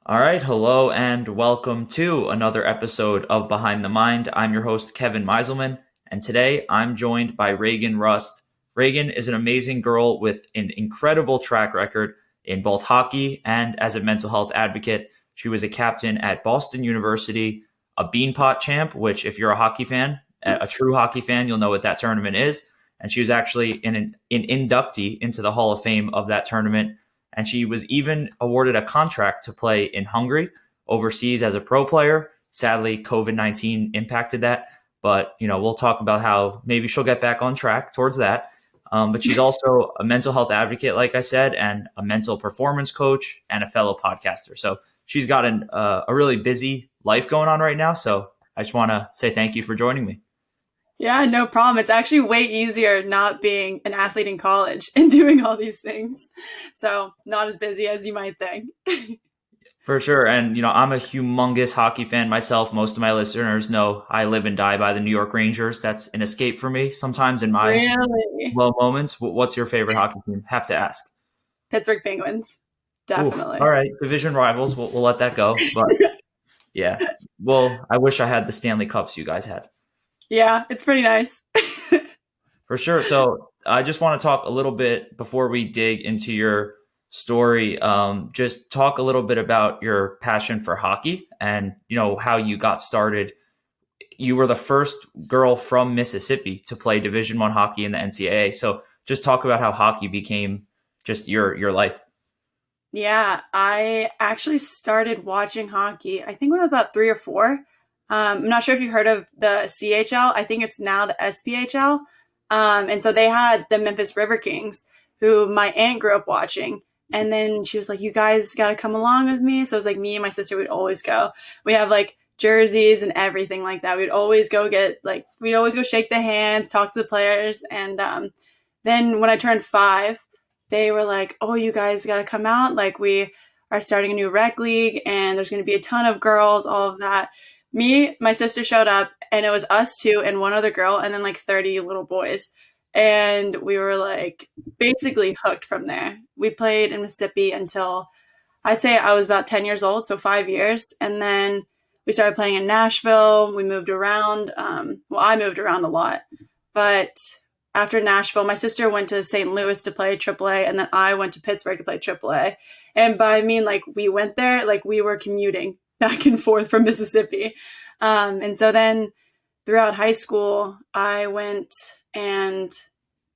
All right, hello and welcome to another episode of Behind the Mind. I'm your host, Kevin Meiselman, and today I'm joined by Reagan Rust. Reagan is an amazing girl with an incredible track record in both hockey and as a mental health advocate. She was a captain at Boston University, a Beanpot champ, which, if you're a hockey fan, a true hockey fan, you'll know what that tournament is. And she was actually an inductee into the Hall of Fame of that tournament. And she was even awarded a contract to play in Hungary overseas as a pro player. Sadly, COVID-19 impacted that. But, we'll talk about how maybe she'll get back on track towards that. But she's also a mental health advocate, like I said, and a mental performance coach and a fellow podcaster. So she's got a really busy life going on right now. So I just want to say thank you for joining me. Yeah, no problem. It's actually way easier not being an athlete in college and doing all these things. So not as busy as you might think. For sure. And, I'm a humongous hockey fan myself. Most of my listeners know I live and die by the New York Rangers. That's an escape for me sometimes in my low moments. What's your favorite hockey team? Have to ask. Pittsburgh Penguins. Definitely. Ooh, all right. Division rivals. We'll let that go. But yeah. Well, I wish I had the Stanley Cups you guys had. Yeah, it's pretty nice. For sure. So I just want to talk a little bit before we dig into your story. Just talk a little bit about your passion for hockey and, how you got started. You were the first girl from Mississippi to play Division I hockey in the NCAA. So just talk about how hockey became just your life. Yeah, I actually started watching hockey, I think when I was about 3 or 4. I'm not sure if you've heard of the CHL. I think it's now the SPHL. And so they had the Memphis River Kings, who my aunt grew up watching. And then she was like, you guys got to come along with me. So it was like me and my sister would always go. We have like jerseys and everything like that. We'd always go shake the hands, talk to the players. And then when I turned 5, they were like, oh, you guys got to come out. Like, we are starting a new rec league and there's going to be a ton of girls, all of that. My sister showed up and it was us 2 and one other girl and then like 30 little boys. And we were like basically hooked from there. We played in Mississippi until I'd say I was about 10 years old, so 5 years. And then we started playing in Nashville. We moved around. I moved around a lot. But after Nashville, my sister went to St. Louis to play AAA, and then I went to Pittsburgh to play AAA. And by I mean, like, we went there, like we were commuting back and forth from Mississippi. And so then throughout high school, I went and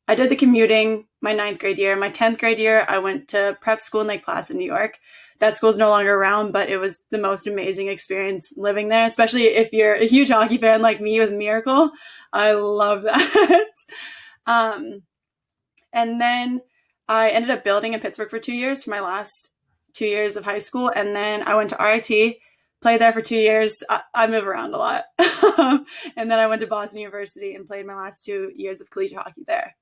I did the commuting my 9th grade year. My 10th grade year, I went to prep school in Lake Placid, New York. That school is no longer around, but it was the most amazing experience living there, especially if you're a huge hockey fan like me with Miracle. I love that. And then I ended up building in Pittsburgh for 2 years for my last 2 years of high school. And then I went to RIT, played there for 2 years. I move around a lot. And then I went to Boston University and played my last 2 years of collegiate hockey there.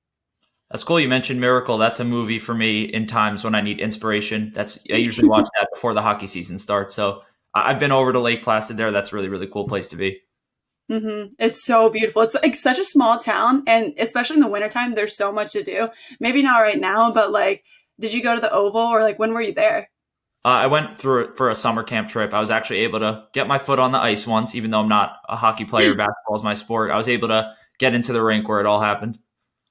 That's cool. You mentioned Miracle. That's a movie for me in times when I need inspiration. I usually watch that before the hockey season starts. So I've been over to Lake Placid there. That's a really, really cool place to be. Mm-hmm. It's so beautiful. It's like such a small town. And especially in the wintertime, there's so much to do. Maybe not right now, but like, did you go to the Oval or like when were you there? I went through it for a summer camp trip. I was actually able to get my foot on the ice once, even though I'm not a hockey player. Basketball is my sport. I was able to get into the rink where it all happened.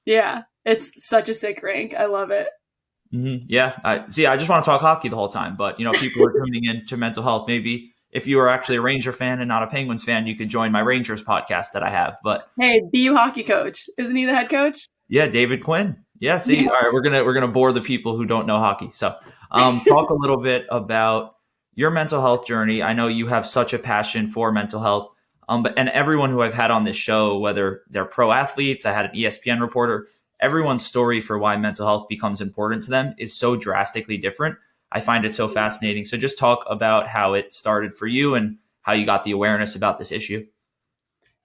Yeah, it's such a sick rink. I love it. Mm-hmm. Yeah. I just want to talk hockey the whole time, but people are tuning in to mental health. Maybe if you are actually a Ranger fan and not a Penguins fan, you could join my Rangers podcast that I have. But hey, BU hockey coach, isn't he the head coach? Yeah, David Quinn. Yeah. See, all right, we're gonna bore the people who don't know hockey. So, talk a little bit about your mental health journey. I know you have such a passion for mental health. And everyone who I've had on this show, whether they're pro athletes, I had an ESPN reporter, everyone's story for why mental health becomes important to them is so drastically different. I find it so fascinating. So just talk about how it started for you and how you got the awareness about this issue.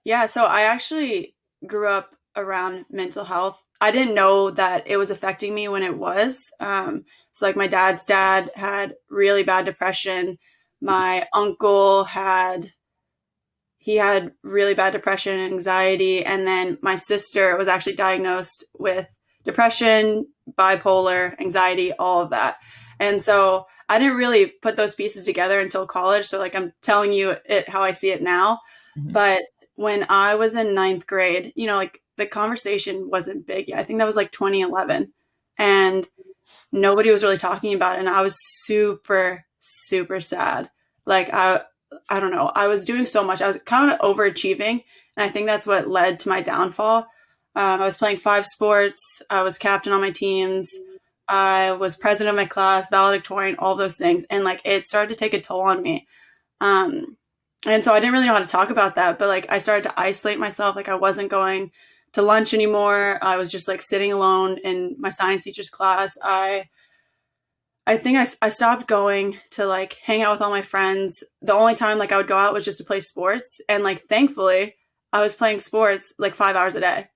Yeah, so I actually grew up around mental health. I didn't know that it was affecting me when it was. So like my dad's dad had really bad depression. My uncle had really bad depression and anxiety. And then my sister was actually diagnosed with depression, bipolar, anxiety, all of that. And so I didn't really put those pieces together until college. So like I'm telling you it how I see it now. Mhm. But when I was in ninth grade, like the conversation wasn't big yet. I think that was like 2011. And nobody was really talking about it. And I was super, super sad. Like I don't know. I was doing so much. I was kind of overachieving. And I think that's what led to my downfall. I was playing 5 sports. I was captain on my teams. I was president of my class, valedictorian, all those things. And like it started to take a toll on me. And so I didn't really know how to talk about that, but like I started to isolate myself. Like I wasn't going to lunch anymore. I was just like sitting alone in my science teacher's class. I think I stopped going to like hang out with all my friends. The only time like I would go out was just to play sports. And like thankfully I was playing sports like 5 hours a day.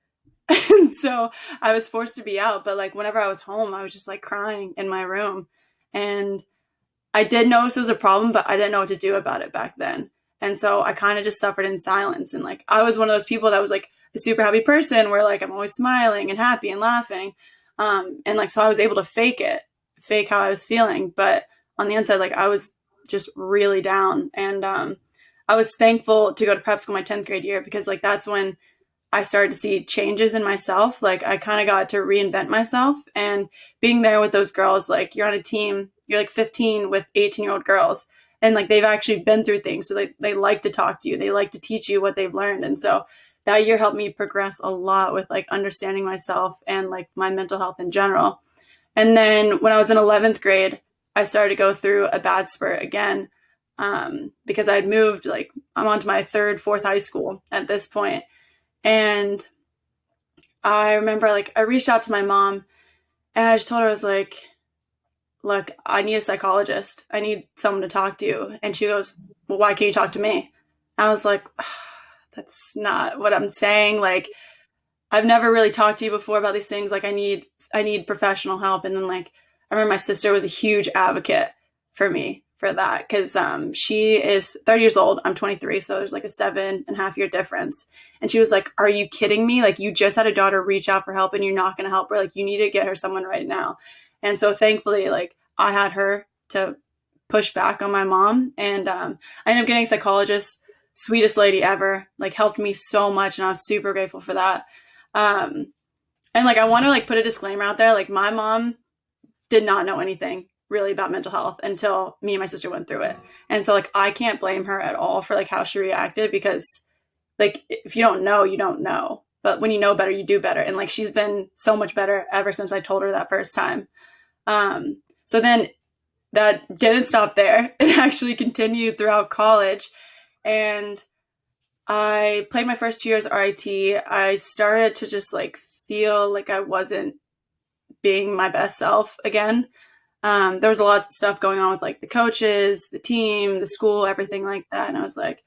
And so I was forced to be out. But like whenever I was home, I was just like crying in my room. And I did notice it was a problem, but I didn't know what to do about it back then. And so I kind of just suffered in silence. And like I was one of those people that was like a super happy person where like I'm always smiling and happy and laughing. And like so I was able to fake how I was feeling. But on the inside, like I was just really down. And I was thankful to go to prep school my 10th grade year because like that's when I started to see changes in myself. Like I kind of got to reinvent myself, and being there with those girls, like you're on a team, you're like 15 with 18-year-old girls, and like they've actually been through things. So they like to talk to you. They like to teach you what they've learned. And so that year helped me progress a lot with like understanding myself and like my mental health in general. And then when I was in 11th grade, I started to go through a bad spurt again, because I had moved, like I'm on to my 3rd, 4th high school at this point. And I remember like I reached out to my mom and I just told her, I was like, look, I need a psychologist. I need someone to talk to. And she goes, well, why can't you talk to me? I was like, that's not what I'm saying. Like, I've never really talked to you before about these things. Like I need professional help. And then like, I remember my sister was a huge advocate for me for that. Cause, she is 30 years old. I'm 23. So there's like a 7.5 year difference. And she was like, are you kidding me? Like you just had a daughter reach out for help and you're not going to help her. Like you need to get her someone right now. And so thankfully, like I had her to push back on my mom. And, I ended up getting a psychologist, sweetest lady ever, like helped me so much. And I was super grateful for that. And like, I want to like put a disclaimer out there. Like my mom did not know anything really about mental health until me and my sister went through it. And so like, I can't blame her at all for like how she reacted, because like, if you don't know, you don't know, but when you know better, you do better. And like, she's been so much better ever since I told her that first time. So then that didn't stop there. It actually continued throughout college. And I played my first 2 years RIT. I started to just like feel like I wasn't being my best self again. There was a lot of stuff going on with like the coaches, the team, the school, everything like that. And I was like,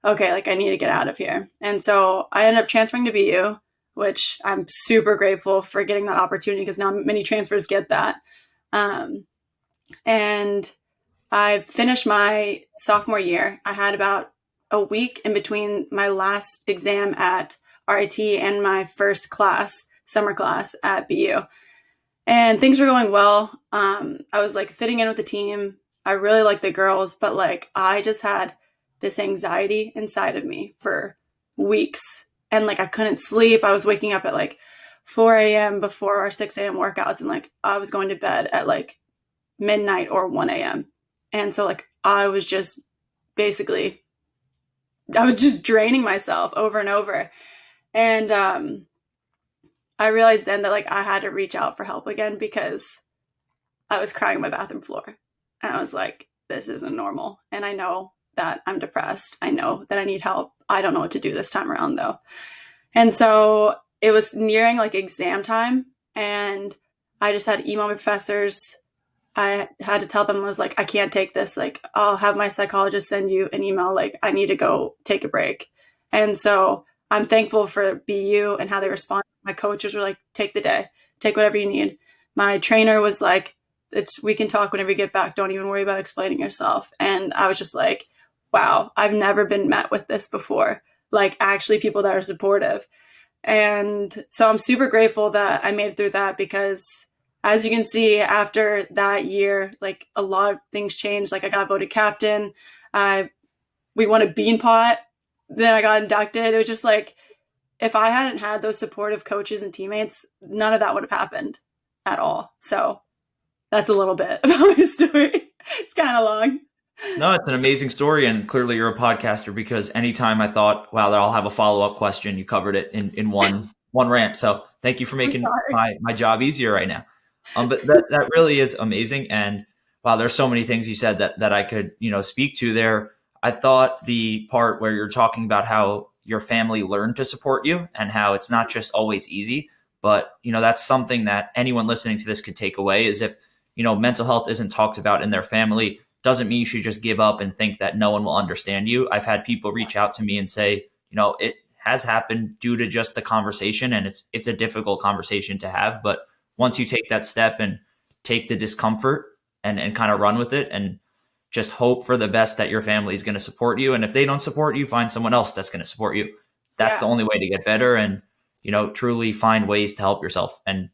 okay, like I need to get out of here. And so I ended up transferring to BU, which I'm super grateful for getting that opportunity because not many transfers get that. And I finished my sophomore year. I had about a week in between my last exam at RIT and my first class, summer class at BU. And things were going well. I was like fitting in with the team. I really liked the girls, but like I just had this anxiety inside of me for weeks. And like I couldn't sleep. I was waking up at like 4 a.m. before our 6 a.m. workouts. And like I was going to bed at like midnight or 1 a.m. And so like I was just draining myself over and over. And I realized then that like I had to reach out for help again because I was crying on my bathroom floor. And I was like, this isn't normal. And I know that I'm depressed. I know that I need help. I don't know what to do this time around though. And so it was nearing like exam time, and I just had to email my professors. I had to tell them, I was like, I can't take this. Like, I'll have my psychologist send you an email. Like, I need to go take a break. And so I'm thankful for BU and how they responded. My coaches were like, take the day, take whatever you need. My trainer was like, we can talk whenever you get back. Don't even worry about explaining yourself. And I was just like, wow, I've never been met with this before. Like actually people that are supportive. And so I'm super grateful that I made it through that, because as you can see, after that year, like a lot of things changed. Like I got voted captain. We won a Beanpot. Then I got inducted. It was just like, if I hadn't had those supportive coaches and teammates, none of that would have happened at all. So that's a little bit about my story. It's kind of long. No, it's an amazing story, and clearly you're a podcaster, because anytime I thought, wow, I'll have a follow-up question, you covered it in one rant. So thank you for making my job easier right now. But that really is amazing. And wow, there's so many things you said that I could, speak to there. I thought the part where you're talking about how your family learned to support you and how it's not just always easy, but that's something that anyone listening to this could take away, is if mental health isn't talked about in their family, doesn't mean you should just give up and think that no one will understand you. I've had people reach out to me and say, it has happened due to just the conversation, and it's a difficult conversation to have. But once you take that step and take the discomfort and kind of run with it and just hope for the best that your family is going to support you. And if they don't support you, find someone else that's going to support you. That's the only way to get better and, truly find ways to help yourself. And,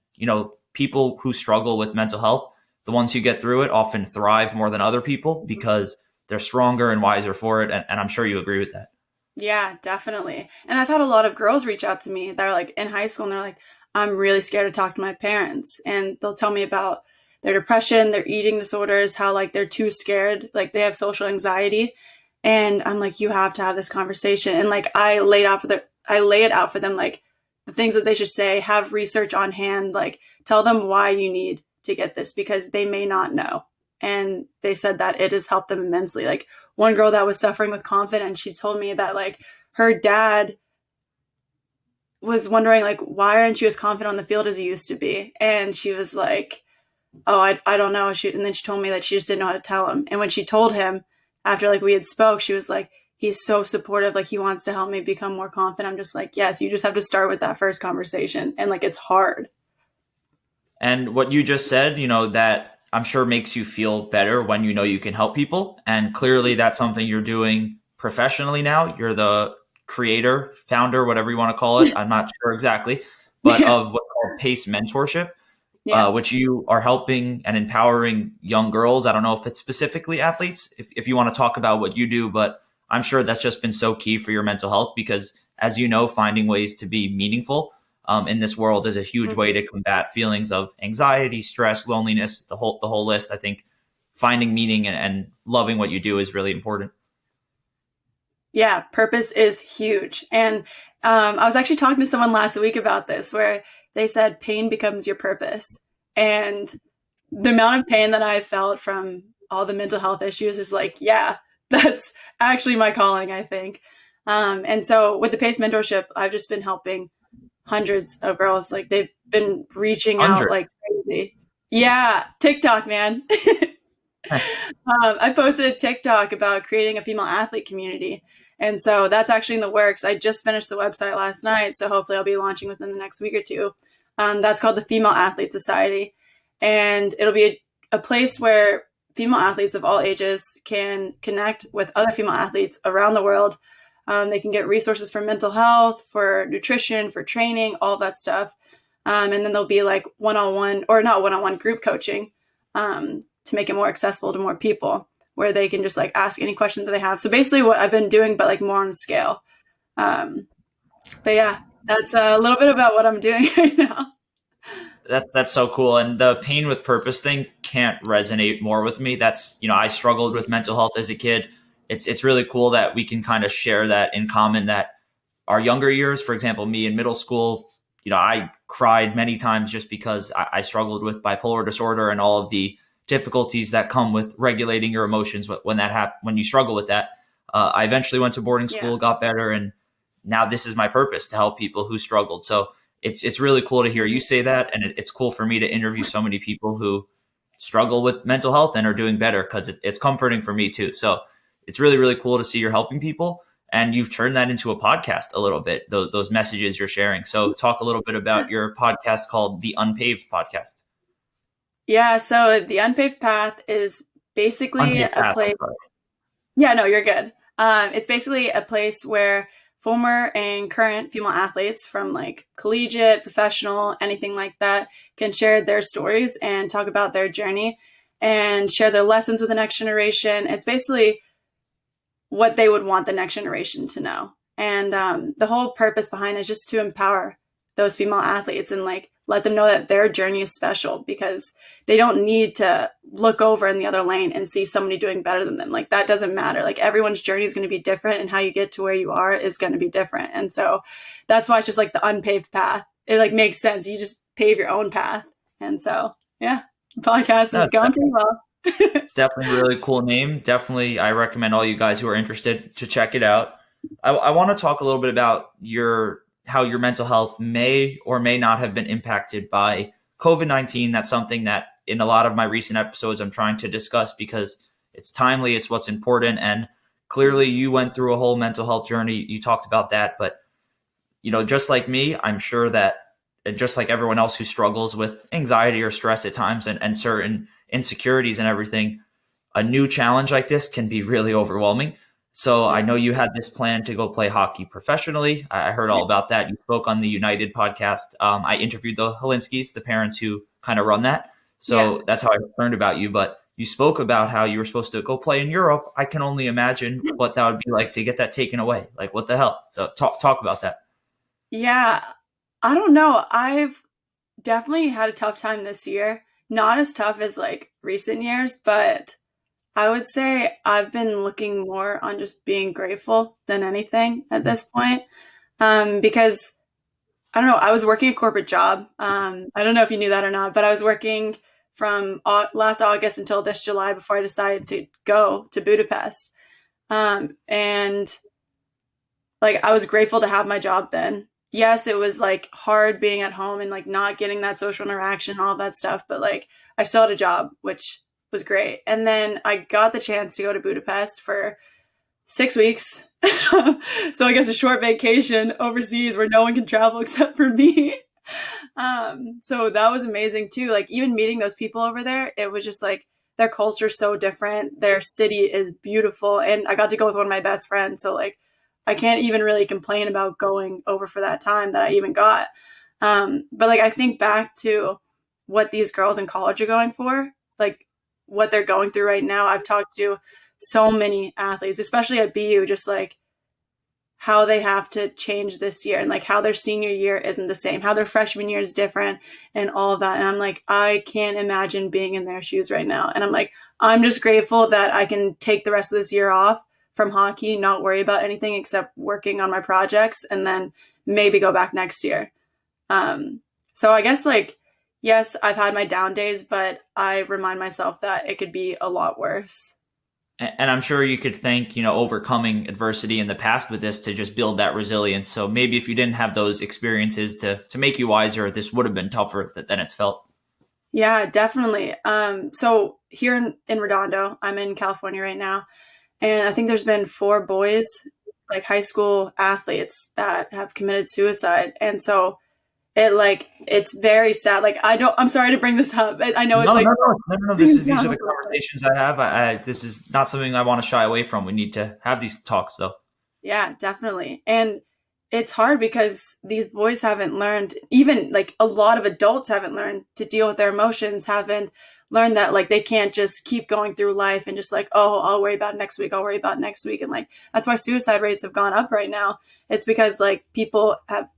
people who struggle with mental health, the ones who get through it often thrive more than other people because they're stronger and wiser for it. And I'm sure you agree with that. Yeah, definitely. And I've had a lot of girls reach out to me that are like in high school, and they're like, I'm really scared to talk to my parents. And they'll tell me about their depression, their eating disorders, how like they're too scared, like they have social anxiety. And I'm like, you have to have this conversation. And like I lay it out for them, like the things that they should say, have research on hand, like tell them why you need to get this, because they may not know. And they said that it has helped them immensely. Like one girl that was suffering with confidence, she told me that like her dad was wondering like, why aren't you as confident on the field as you used to be? And she was like, oh, I don't know. And then she told me that she just didn't know how to tell him. And when she told him after like we had spoke, she was like, he's so supportive. Like he wants to help me become more confident. I'm just like, yes, you just have to start with that first conversation. And like, it's hard. And what you just said, that I'm sure makes you feel better when you can help people. And clearly that's something you're doing professionally now. You're the creator, founder, whatever you want to call it. I'm not sure exactly, but of what's called PACE Mentorship, which you are helping and empowering young girls. I don't know if it's specifically athletes, if you want to talk about what you do, but I'm sure that's just been so key for your mental health, because as you know, finding ways to be meaningful in this world is a huge way to combat feelings of anxiety, stress, loneliness, the whole list. I think finding meaning and loving what you do is really important. Yeah, purpose is huge. And I was actually talking to someone last week about this, where they said pain becomes your purpose. And the amount of pain that I felt from all the mental health issues is like, yeah, that's actually my calling, I think. And so with the PACE mentorship, I've just been helping hundreds of girls. Like they've been reaching out like crazy. Yeah, TikTok, man. I posted a TikTok about creating a female athlete community. And so that's actually in the works. I just finished the website last night, so hopefully I'll be launching within the next week or two. That's called the Female Athlete Society. And it'll be a place where female athletes of all ages can connect with other female athletes around the world. They can get resources for mental health, for nutrition, for training, all that stuff. And then there'll be like one-on-one, or not one-on-one, group coaching to make it more accessible to more people, where they can just like ask any question that they have. So basically what I've been doing, but like more on a scale. But yeah, that's a little bit about what I'm doing right now. That's so cool. And the pain with purpose thing can't resonate more with me. That's, I struggled with mental health as a kid. It's really cool that we can kind of share that in common, that our younger years, for example, me in middle school, I cried many times just because I struggled with bipolar disorder and all of the difficulties that come with regulating your emotions when you struggle with that. I eventually went to boarding school, got better, and now this is my purpose, to help people who struggled. So it's really cool to hear you say that, and it's cool for me to interview so many people who struggle with mental health and are doing better, because it's comforting for me too. So it's really, really cool to see you're helping people, and you've turned that into a podcast a little bit, those messages you're sharing. So talk a little bit about your podcast called the Unpaved Podcast. Yeah, so the Unpaved Path is basically a place. Yeah, no, you're good. It's basically a place where former and current female athletes from like collegiate, professional, anything like that can share their stories and talk about their journey and share their lessons with the next generation. It's basically what they would want the next generation to know. And the whole purpose behind it is just to empower those female athletes and like let them know that their journey is special, because they don't need to look over in the other lane and see somebody doing better than them. Like that doesn't matter. Like everyone's journey is going to be different, and how you get to where you are is going to be different. And so that's why it's just like the unpaved path. It like makes sense. You just pave your own path. And so, yeah, the podcast is going pretty well. It's definitely a really cool name. Definitely, I recommend all you guys who are interested to check it out. I want to talk a little bit about how your mental health may or may not have been impacted by COVID-19. That's something that in a lot of my recent episodes I'm trying to discuss because it's timely, it's what's important. And clearly you went through a whole mental health journey. You talked about that, but just like me, I'm sure that just like everyone else who struggles with anxiety or stress at times and certain insecurities and everything, a new challenge like this can be really overwhelming. So I know you had this plan to go play hockey professionally. I heard all about that. You spoke on the United podcast. I interviewed the Helinskis, the parents who kind of run that. So That's how I learned about you. But you spoke about how you were supposed to go play in Europe. I can only imagine what that would be like to get that taken away. Like, what the hell? So talk about that. Yeah, I don't know. I've definitely had a tough time this year. Not as tough as like recent years, but I would say I've been looking more on just being grateful than anything at this point. Because I don't know, I was working a corporate job. I don't know if you knew that or not, but I was working from last August until this July before I decided to go to Budapest. And like, I was grateful to have my job then. Yes, it was like hard being at home and like not getting that social interaction, all that stuff. But like, I still had a job, which was great. And then I got the chance to go to Budapest for 6 weeks. So I guess a short vacation overseas where no one can travel except for me. So that was amazing too. Like even meeting those people over there, it was just like their culture's so different. Their city is beautiful. And I got to go with one of my best friends. So like, I can't even really complain about going over for that time that I even got. But like, I think back to what these girls in college are going for, like what they're going through right now. I've talked to so many athletes, especially at BU, just like how they have to change this year and like how their senior year isn't the same, how their freshman year is different and all of that. And I'm like, I can't imagine being in their shoes right now. And I'm like, I'm just grateful that I can take the rest of this year off from hockey, not worry about anything except working on my projects, and then maybe go back next year. So I guess like, yes, I've had my down days, but I remind myself that it could be a lot worse. And I'm sure you could thank, overcoming adversity in the past with this to just build that resilience. So maybe if you didn't have those experiences to make you wiser, this would have been tougher than it's felt. Yeah, definitely. So here in Redondo, I'm in California right now. And I think there's been 4 boys, like high school athletes, that have committed suicide. And so it's very sad. Like, I'm sorry to bring this up. I know it's No. These are the conversations I have. This is not something I want to shy away from. We need to have these talks though. Yeah, definitely. And it's hard because these boys haven't learned, even like a lot of adults haven't learned to deal with their emotions, haven't learned that like they can't just keep going through life and just like, oh, I'll worry about next week. And like, that's why suicide rates have gone up right now. It's because like people have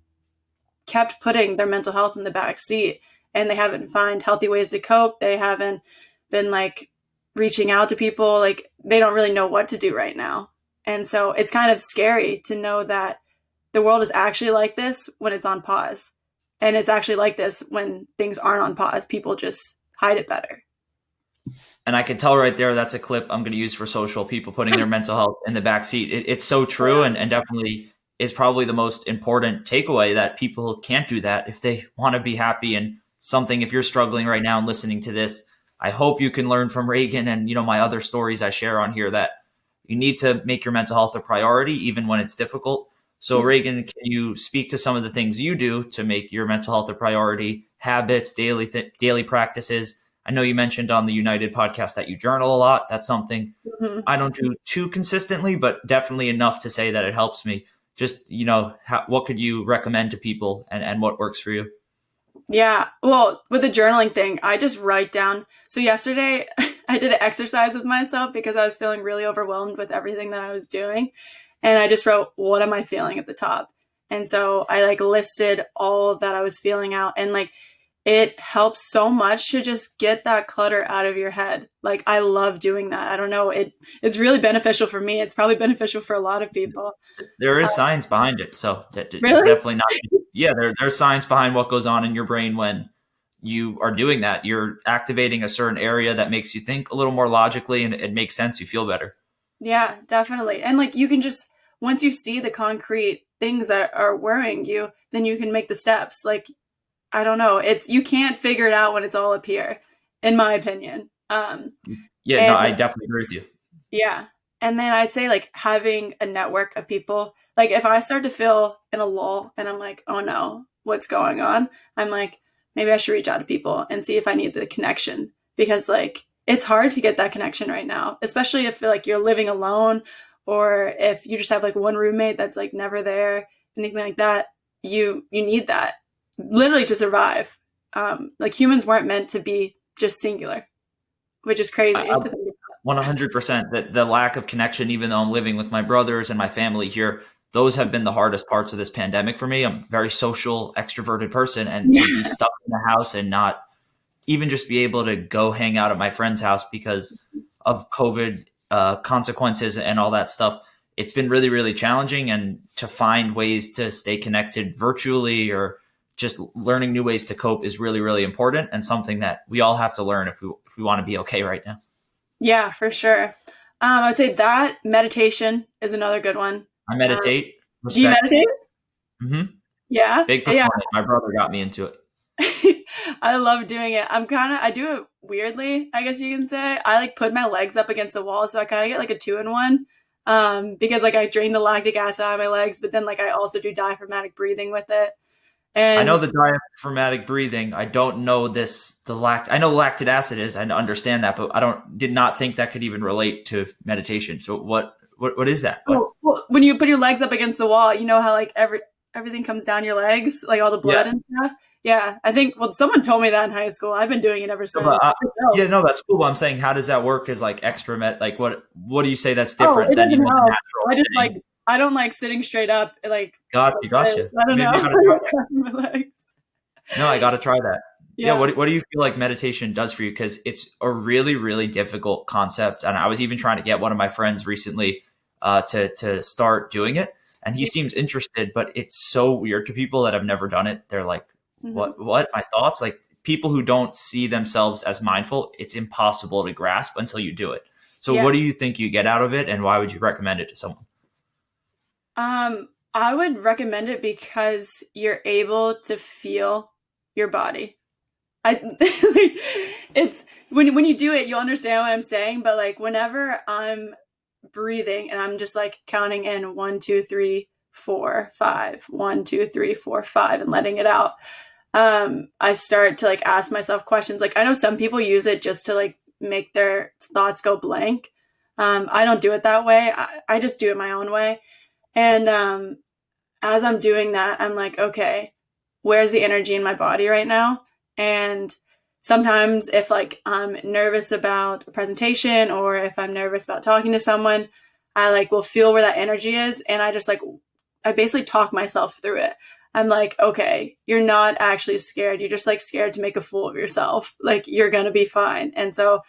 kept putting their mental health in the back seat and they haven't found healthy ways to cope. They haven't been like reaching out to people. Like they don't really know what to do right now. And so it's kind of scary to know that the world is actually like this when it's on pause. And it's actually like this when things aren't on pause. People just hide it better. And I can tell right there, that's a clip I'm going to use for social, people putting their mental health in the backseat. It's so true, and definitely is probably the most important takeaway, that people can't do that if they want to be happy. And something, if you're struggling right now and listening to this, I hope you can learn from Reagan and my other stories I share on here, that you need to make your mental health a priority even when it's difficult. So Reagan, can you speak to some of the things you do to make your mental health a priority, habits, daily practices? I know you mentioned on the United podcast that you journal a lot. That's something I don't do too consistently, but definitely enough to say that it helps me. just, what could you recommend to people and what works for you? Yeah. Well, with the journaling thing, I just write down. So yesterday I did an exercise with myself because I was feeling really overwhelmed with everything that I was doing. And I just wrote, what am I feeling at the top? And so I like listed all that I was feeling out, and like it helps so much to just get that clutter out of your head. Like I love doing that. I don't know. It's really beneficial for me. It's probably beneficial for a lot of people. There is science behind it. So it's Really? definitely not, yeah, there's science behind what goes on in your brain when you are doing that. You're activating a certain area that makes you think a little more logically, and it makes sense. You feel better. Yeah, definitely. And like you can just, once you see the concrete things that are worrying you, then you can make the steps. Like, I don't know. It's, you can't figure it out when it's all up here, in my opinion. Yeah, no, And I definitely agree with you. yeah. And then I'd say like having a network of people. Like if I start to feel in a lull and I'm like, oh no, what's going on? I'm like, maybe I should reach out to people and see if I need the connection, because like it's hard to get that connection right now, especially if like you're living alone, or if you just have like one roommate that's like never there, anything like that. You need that literally to survive. Like humans weren't meant to be just singular, which is crazy I, to think about. 100%. That the lack of connection, even though I'm living with my brothers and my family here, those have been the hardest parts of this pandemic for me. I'm a very social, extroverted person, and to be stuck in the house and not even just be able to go hang out at my friend's house because of COVID consequences and all that stuff, it's been really, really challenging. And to find ways to stay connected virtually or just learning new ways to cope is really, really important, and something that we all have to learn if we want to be okay right now. Yeah, for sure. I'd say that meditation is another good one. I meditate. Do you Respect. meditate? Hmm. Yeah. Big Yeah. proponent. My brother got me into it. I love doing it. I do it weirdly, I guess you can say. I like put my legs up against the wall, so I kind of get like a 2-in-1. Because like I drain the lactic acid out of my legs, but then like I also do diaphragmatic breathing with it. I know And the diaphragmatic breathing. I don't know I know lactic acid is. I understand that, but did not think that could even relate to meditation. So what is that? well, when you put your legs up against the wall, you know how like everything comes down your legs, like all the blood Yeah. and stuff. Yeah, I think. Well, someone told me that in high school. I've been doing it ever No, since. It yeah, helps. no, that's cool. But I'm saying, how does that work as like extra like what do you say that's Oh, different it than doesn't even the help. natural I just sitting? like, I don't like sitting straight up. Gotcha, gotcha. I don't Maybe know. I gotta try. Crossing my legs. No, I got to try that. Yeah, Yeah. what do you feel like meditation does for you? Because it's a really, really difficult concept. And I was even trying to get one of my friends recently to start doing it. And he seems interested, but it's so weird to people that have never done it. They're like, Mhm. what? My thoughts? Like people who don't see themselves as mindful, it's impossible to grasp until you do it. So Yeah. what do you think you get out of it? And why would you recommend it to someone? I would recommend it because you're able to feel your body. I like, it's when you do it, you'll understand what I'm saying. But like whenever I'm breathing and I'm just like counting in 1, 2, 3, 4, 5, 1, 2, 3, 4, 5, and letting it out, I start to like ask myself questions. Like I know some people use it just to like make their thoughts go blank. I don't do it that way. I just do it my own way. And as I'm doing that, I'm like, okay, where's the energy in my body right now? And sometimes if like I'm nervous about a presentation, or if I'm nervous about talking to someone, I like will feel where that energy is, and I just like I basically talk myself through it. I'm like, okay, you're not actually scared. You're just like scared to make a fool of yourself. Like you're going to be fine. And so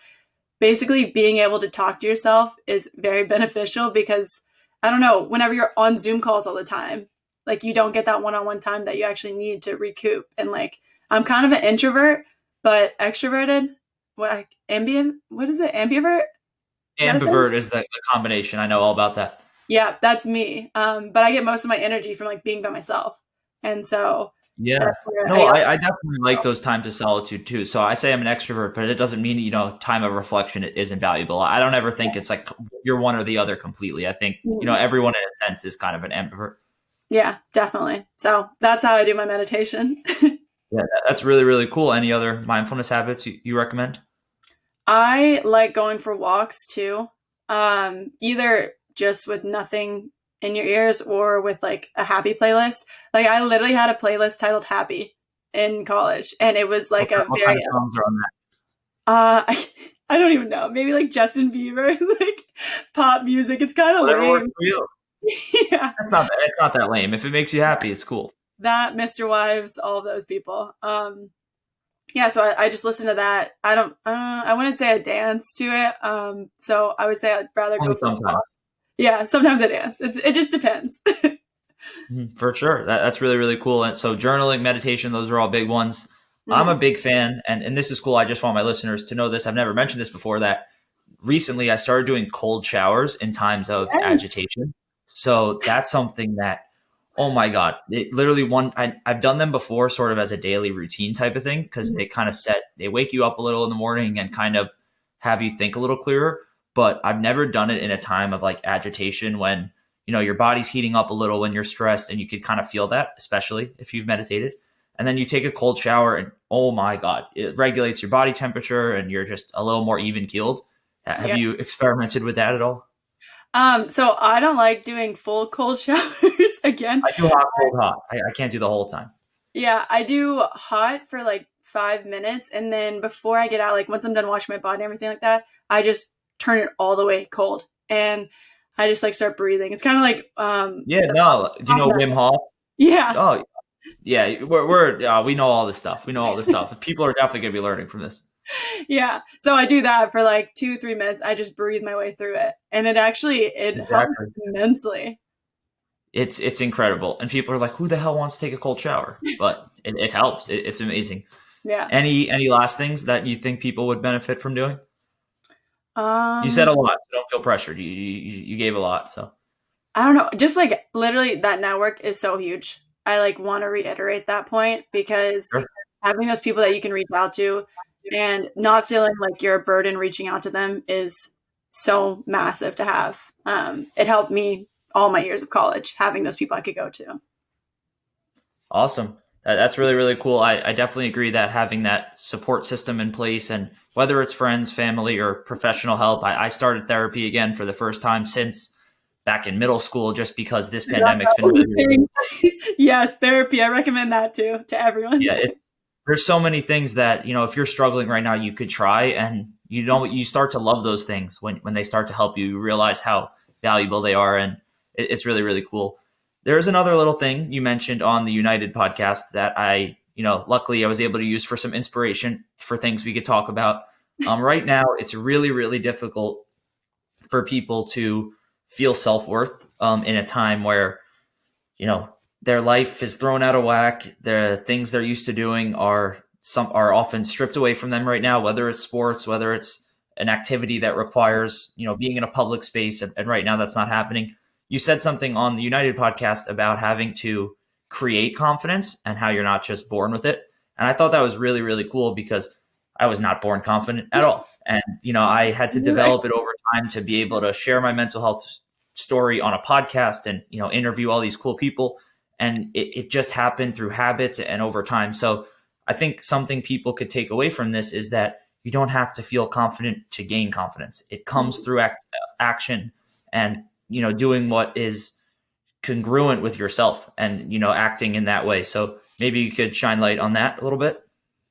basically being able to talk to yourself is very beneficial, because I don't know, whenever you're on Zoom calls all the time, like you don't get that one-on-one time that you actually need to recoup. And like I'm kind of an introvert but extroverted. What is it, ambivert? Is that a thing? Ambivert is the combination. I know all about that. Yeah, that's me. But I get most of my energy from like being by myself, and so Yeah. that's where No, I I definitely like those times of solitude too. So I say I'm an extrovert, but it doesn't mean, time of reflection isn't valuable. I don't ever think it's like you're one or the other completely. I think, everyone in a sense is kind of an ambivert. yeah, definitely. So that's how I do my meditation. Yeah, that's really, really cool. Any other mindfulness habits you recommend? I like going for walks too. Either just with nothing in your ears or with like a happy playlist. Like I literally had a playlist titled Happy in college, and it was like What kind of songs are on that? I don't even know. Maybe like Justin Bieber, like pop music. It's kind of Whatever works lame. for you. Yeah. It's not that lame. If it makes you happy, it's cool. That, Mr. Wives, all of those people. Yeah, so I just listen to that. I wouldn't say I dance to it. So I would say I'd rather Only go for a sometimes. walk. Yeah, sometimes I dance. It just depends. For sure. That's really, really cool. And so journaling, meditation, those are all big ones. I'm a big fan, and this is cool. I just want my listeners to know this. I've never mentioned this before, that recently I started doing cold showers in times of agitation. So that's something that, oh my God, it literally I've done them before sort of as a daily routine type of thing, because they kind of they wake you up a little in the morning and kind of have you think a little clearer. But I've never done it in a time of like agitation when, your body's heating up a little when you're stressed, and you could kind of feel that, especially if you've meditated. And then you take a cold shower and oh my God, it regulates your body temperature and you're just a little more even keeled. Have you experimented with that at all? So I don't like doing full cold showers again. I do hot, cold, hot. I can't do the whole time. Yeah, I do hot for like 5 minutes. And then before I get out, like once I'm done washing my body and everything like that, I just turn it all the way cold. And I just like start breathing. It's kind of like, do you know Wim Hof? Yeah. Oh, yeah. We know all this stuff. We know all this stuff. People are definitely going to be learning from this. Yeah. So I do that for like 2-3 minutes. I just breathe my way through it. And it helps immensely. It's incredible. And people are like, who the hell wants to take a cold shower? But it helps. It's amazing. Yeah. Any last things that you think people would benefit from doing? You said a lot. So don't feel pressured. You gave a lot. So I don't know. Just like literally that network is so huge. I like want to reiterate that point, because having those people that you can reach out to and not feeling like you're a burden reaching out to them is so massive to have. It helped me all my years of college, having those people I could go to. Awesome. That's really, really cool. I definitely agree that having that support system in place, and whether it's friends, family, or professional help. I started therapy again for the first time since back in middle school, just because this pandemic's been really Yes, therapy. I recommend that too to everyone. Yeah, there's so many things that, if you're struggling right now, you could try, and you start to love those things when they start to help you. You realize how valuable they are, and it's really, really cool. There's another little thing you mentioned on the United podcast that luckily I was able to use for some inspiration for things we could talk about. Right now, it's really, really difficult for people to feel self-worth in a time where, their life is thrown out of whack. The things they're used to doing are often stripped away from them right now, whether it's sports, whether it's an activity that requires, being in a public space. And right now that's not happening. You said something on the United podcast about having to create confidence and how you're not just born with it. And I thought that was really, really cool, because I was not born confident at all. And, I had to develop it over time to be able to share my mental health story on a podcast and, interview all these cool people. And it just happened through habits and over time. So I think something people could take away from this is that you don't have to feel confident to gain confidence. It comes through action and, doing what is congruent with yourself and, acting in that way. So maybe you could shine light on that a little bit.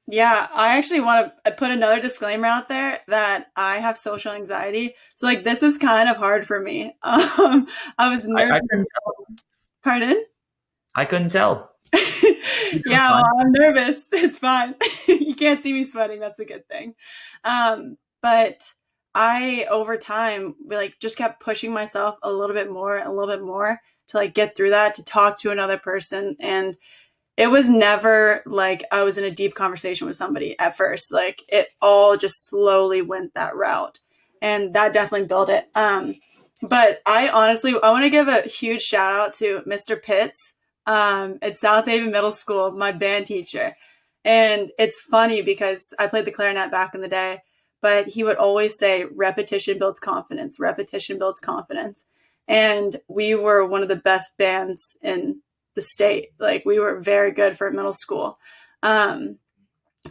Yeah, I actually want to put another disclaimer out there that I have social anxiety. So like, this is kind of hard for me. I was nervous. I couldn't tell. Pardon? I couldn't tell. Yeah, well, I'm nervous. It's fine. You can't see me sweating. That's a good thing. But I, over time, just kept pushing myself a little bit more to like get through that, to talk to another person. And it was never like I was in a deep conversation with somebody at first. Like it all just slowly went that route, and that definitely built it. But I want to give a huge shout out to Mr. Pitts at South Haven Middle School, my band teacher. And it's funny because I played the clarinet back in the day, but he would always say, repetition builds confidence, repetition builds confidence. And we were one of the best bands in the state. Like we were very good for middle school. But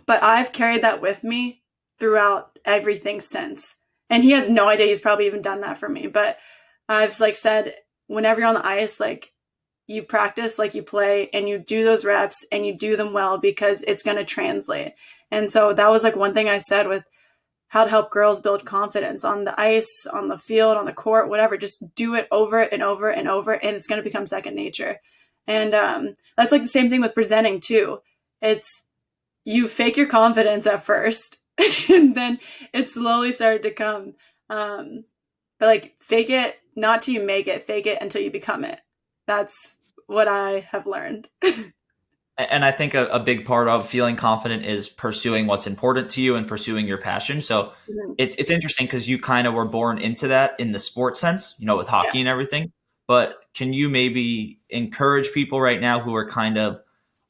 I've carried that with me throughout everything since. And he has no idea. He's probably even done that for me. But I've said, whenever you're on the ice, like you practice like you play and you do those reps and you do them well because it's going to translate. And so that was like one thing I said with how to help girls build confidence on the ice, on the field, on the court, whatever. Just do it over and over and over, and it's going to become second nature. And that's like the same thing with presenting too. It's you fake your confidence at first, and then it slowly started to come. But like fake it, not till you make it, fake it until you become it. That's what I have learned. And I think a big part of feeling confident is pursuing what's important to you and pursuing your passion. So it's interesting because you kind of were born into that in the sports sense, with hockey and everything. But can you maybe encourage people right now who are kind of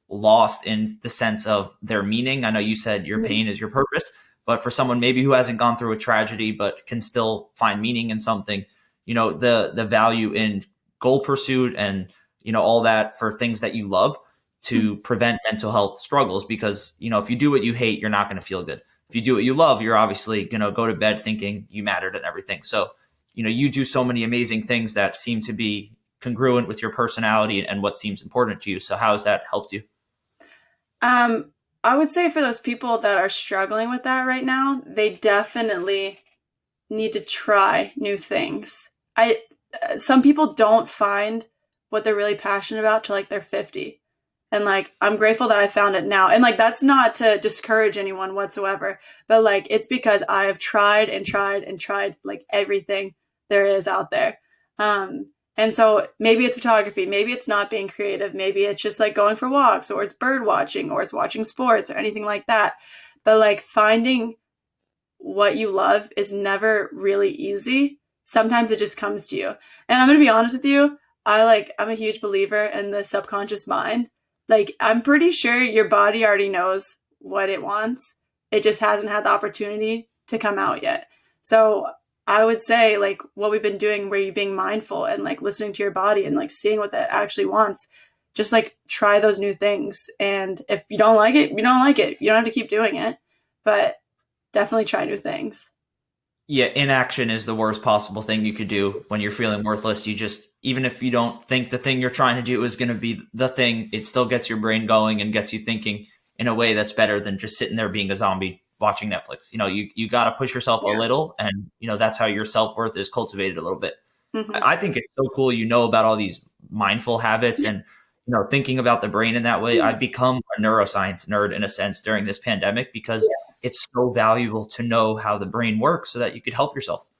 lost in the sense of their meaning? I know you said your pain is your purpose, but for someone maybe who hasn't gone through a tragedy but can still find meaning in something, the value in goal pursuit and all that for things that you love to prevent mental health struggles. Because if you do what you hate, you're not going to feel good. If you do what you love, you're obviously going to go to bed thinking you mattered and everything. So you do so many amazing things that seem to be congruent with your personality and what seems important to you. So how has that helped you? I would say for those people that are struggling with that right now, they definitely need to try new things. Some people don't find what they're really passionate about till like they're 50. And like, I'm grateful that I found it now. And like, that's not to discourage anyone whatsoever, but like, it's because I have tried and tried and tried like everything there is out there. And so maybe it's photography, maybe it's not being creative, maybe it's just like going for walks, or it's bird watching, or it's watching sports or anything like that. But like finding what you love is never really easy. Sometimes it just comes to you. And I'm going to be honest with you. I'm a huge believer in the subconscious mind. Like, I'm pretty sure your body already knows what it wants. It just hasn't had the opportunity to come out yet. So I would say like what we've been doing, where you're being mindful and like listening to your body and like seeing what that actually wants, just like try those new things. And if you don't like it, you don't like it. You don't have to keep doing it, but definitely try new things. Yeah, inaction is the worst possible thing you could do when you're feeling worthless. Even if you don't think the thing you're trying to do is going to be the thing, it still gets your brain going and gets you thinking in a way that's better than just sitting there being a zombie watching Netflix. You got to push yourself a little, and that's how your self-worth is cultivated a little bit. I think it's so cool about all these mindful habits and thinking about the brain in that way. I've become a neuroscience nerd in a sense during this pandemic because it's so valuable to know how the brain works so that you could help yourself.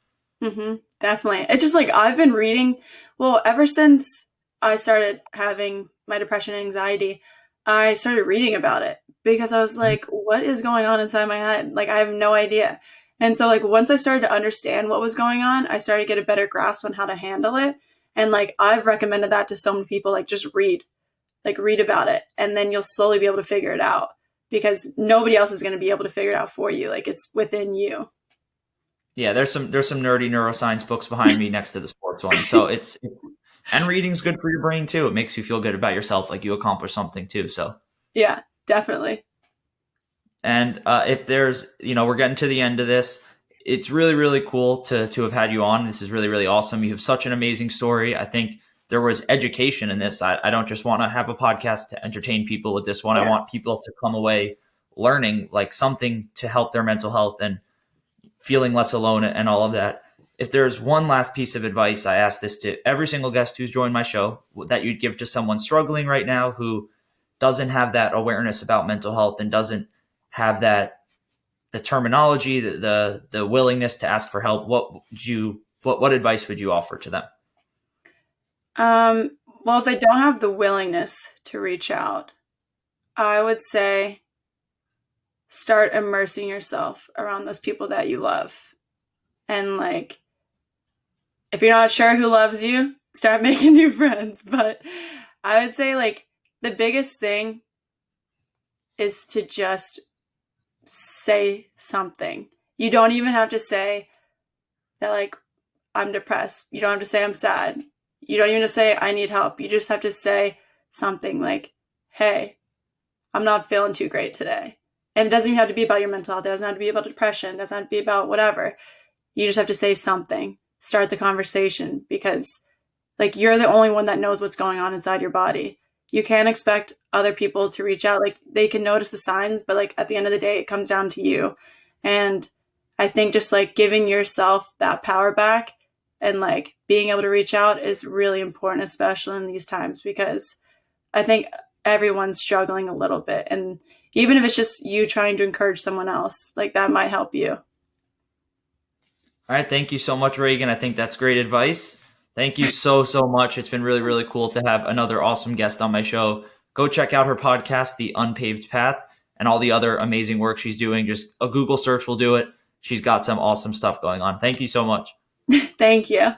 Definitely. It's just like I've been reading, ever since I started having my depression and anxiety, I started reading about it because I was like, what is going on inside my head? Like, I have no idea. And so like once I started to understand what was going on, I started to get a better grasp on how to handle it. And like I've recommended that to so many people, like just read about it, and then you'll slowly be able to figure it out, because nobody else is going to be able to figure it out for you. Like, it's within you. Yeah, there's some nerdy neuroscience books behind me next to the sports one. So and reading's good for your brain too. It makes you feel good about yourself, like you accomplished something too. So yeah, definitely. And if there's, we're getting to the end of this. It's really, really cool to have had you on. This is really, really awesome. You have such an amazing story. I think there was education in this. I don't just want to have a podcast to entertain people with this one. I want people to come away learning like something to help their mental health and feeling less alone and all of that. If there's one last piece of advice, I ask this to every single guest who's joined my show, that you'd give to someone struggling right now who doesn't have that awareness about mental health and doesn't have the terminology, the willingness to ask for help, what advice would you offer to them? Well, if they don't have the willingness to reach out, I would say start immersing yourself around those people that you love. And like, if you're not sure who loves you, start making new friends. But I would say like the biggest thing is to just say something. You don't even have to say that like, I'm depressed. You don't have to say I'm sad. You don't even have to say I need help. You just have to say something like, hey, I'm not feeling too great today. And it doesn't even have to be about your mental health. It doesn't have to be about depression. It doesn't have to be about whatever. You just have to say something. Start the conversation, because like you're the only one that knows what's going on inside your body. You can't expect other people to reach out. Like they can notice the signs, but like at the end of the day, it comes down to you. And I think just like giving yourself that power back and like being able to reach out is really important, especially in these times, because I think everyone's struggling a little bit. And even if it's just you trying to encourage someone else, like that might help you. All right. Thank you so much, Reagan. I think that's great advice. Thank you so much. It's been really, really cool to have another awesome guest on my show. Go check out her podcast, The Unpaved Path, and all the other amazing work she's doing. Just a Google search will do it. She's got some awesome stuff going on. Thank you so much. Thank you.